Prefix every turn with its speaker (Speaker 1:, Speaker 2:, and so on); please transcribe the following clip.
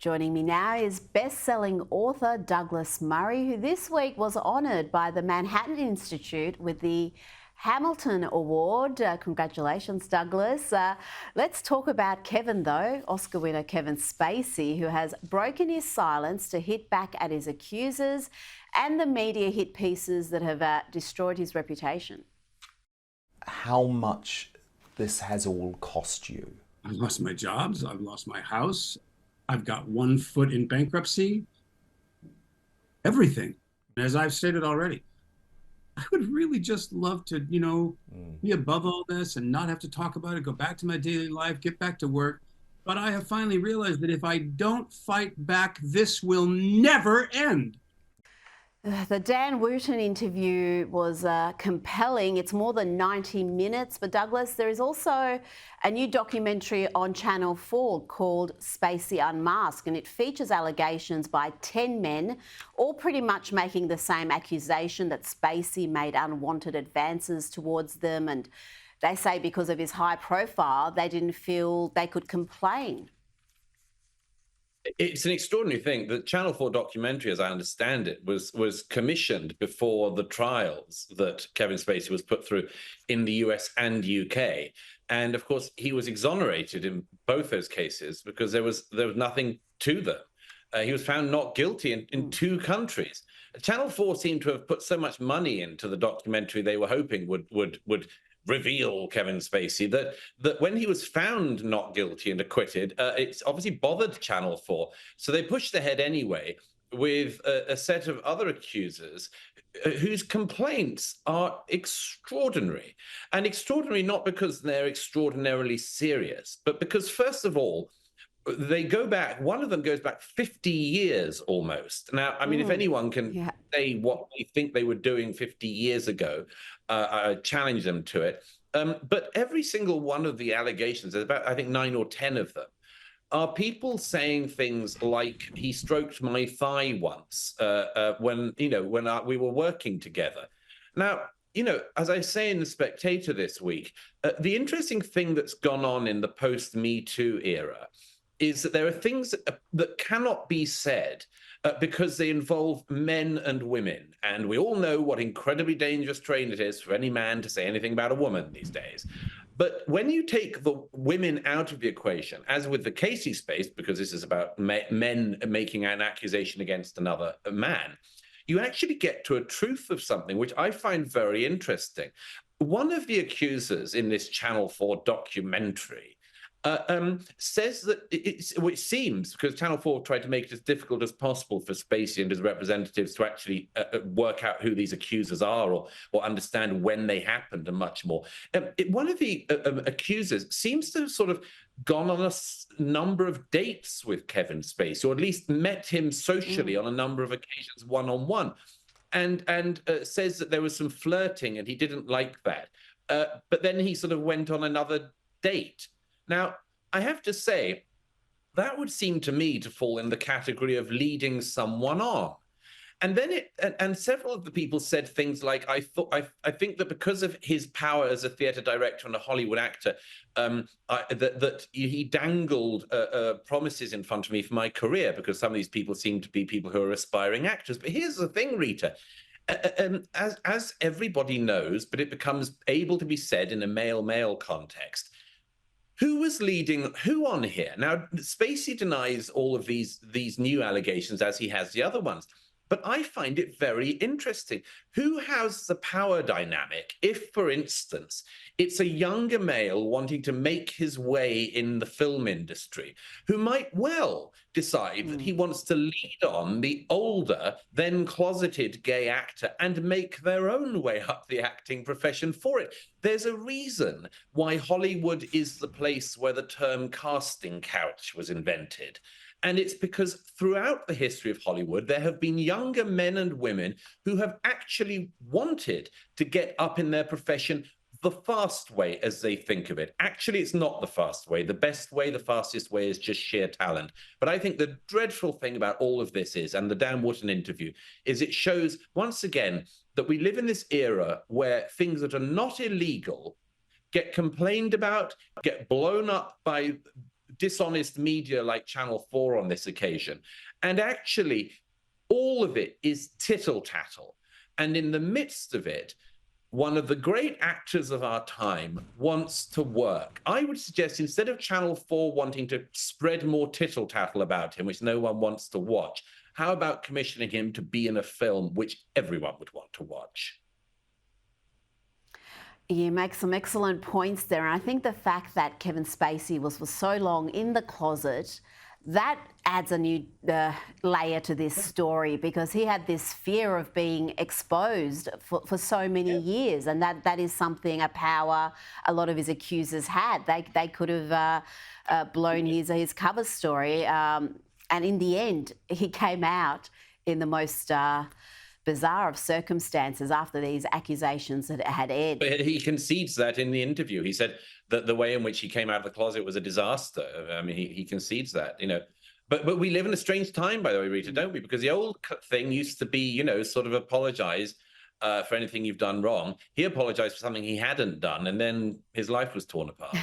Speaker 1: Joining me now is best-selling author Douglas Murray, who this week was honoured by the Manhattan Institute with the Hamilton Award. Congratulations, Douglas. Let's talk about Kevin, though. Oscar winner Kevin Spacey, who has broken his silence to hit back at his accusers and the media hit pieces that have destroyed his reputation.
Speaker 2: How much this has all cost you?
Speaker 3: I've lost my jobs. I've lost my house. I've got one foot in bankruptcy. Everything. As I've stated already, I would really just love to, be above all this and not have to talk about it, go back to my daily life, get back to work. But I have finally realized that if I don't fight back, this will never end.
Speaker 1: The Dan Wooten interview was compelling. It's more than 90 minutes. But Douglas, there is also a new documentary on Channel 4 called Spacey Unmasked, and it features allegations by 10 men, all pretty much making the same accusation that Spacey made unwanted advances towards them. And they say because of his high profile, they didn't feel they could complain.
Speaker 4: It's an extraordinary thing. The Channel 4 documentary, as I understand it, was commissioned before the trials that Kevin Spacey was put through in the US and UK. And of course, he was exonerated in both those cases because there was nothing to them. He was found not guilty in two countries. Channel 4 seemed to have put so much money into the documentary they were hoping would reveal Kevin Spacey that when he was found not guilty and acquitted, it's obviously bothered Channel 4. So they pushed ahead anyway with a set of other accusers whose complaints are extraordinary. And extraordinary not because they're extraordinarily serious, but because, first of all, they go back, one of them goes back 50 years almost. Now, I mean, if anyone can say what they think they were doing 50 years ago, I challenge them to it. But every single one of the allegations, there's about, I think, 9 or 10 of them, are people saying things like, he stroked my thigh once when we were working together. Now, as I say in The Spectator this week, the interesting thing that's gone on in the post-Me Too era is that there are things that cannot be said because they involve men and women. And we all know what incredibly dangerous terrain it is for any man to say anything about a woman these days. But when you take the women out of the equation, as with the Casey space, because this is about men making an accusation against another man, you actually get to a truth of something which I find very interesting. One of the accusers in this Channel 4 documentary says that it seems, because Channel 4 tried to make it as difficult as possible for Spacey and his representatives to actually work out who these accusers are or understand when they happened and much more. One of the accusers seems to have sort of gone on a number of dates with Kevin Spacey, or at least met him socially on a number of occasions, one-on-one, and says that there was some flirting and he didn't like that. But then he sort of went on another date. Now, I have to say, that would seem to me to fall in the category of leading someone on. And then and several of the people said things like, I think that because of his power as a theater director and a Hollywood actor, that he dangled promises in front of me for my career, because some of these people seem to be people who are aspiring actors. But here's the thing, Rita. As everybody knows, but it becomes able to be said in a male-male context, who was leading who on here? Now, Spacey denies all of these new allegations, as he has the other ones. But I find it very interesting. Who has the power dynamic if, for instance, it's a younger male wanting to make his way in the film industry who might well decide that he wants to lead on the older, then closeted gay actor and make their own way up the acting profession for it? There's a reason why Hollywood is the place where the term casting couch was invented. And it's because throughout the history of Hollywood, there have been younger men and women who have actually wanted to get up in their profession the fast way, as they think of it. Actually, it's not the fast way. The best way, the fastest way is just sheer talent. But I think the dreadful thing about all of this is, and the Dan Wooten interview, is it shows once again that we live in this era where things that are not illegal get complained about, get blown up by dishonest media like Channel 4 on this occasion. And actually, all of it is tittle-tattle. And in the midst of it, one of the great actors of our time wants to work. I would suggest instead of Channel 4 wanting to spread more tittle-tattle about him, which no one wants to watch, how about commissioning him to be in a film which everyone would want to watch?
Speaker 1: You make some excellent points there. And I think the fact that Kevin Spacey was for so long in the closet, that adds a new layer to this story, because he had this fear of being exposed for so many years. And that is something, a power a lot of his accusers had. They could have blown his cover story. And in the end, he came out in the most bizarre of circumstances after these accusations had aired.
Speaker 4: But he concedes that in the interview. He said that the way in which he came out of the closet was a disaster. I mean, he concedes that, you know. But we live in a strange time, by the way, Rita, don't we? Because the old thing used to be, you know, sort of apologize for anything you've done wrong. He apologized for something he hadn't done, and then his life was torn apart.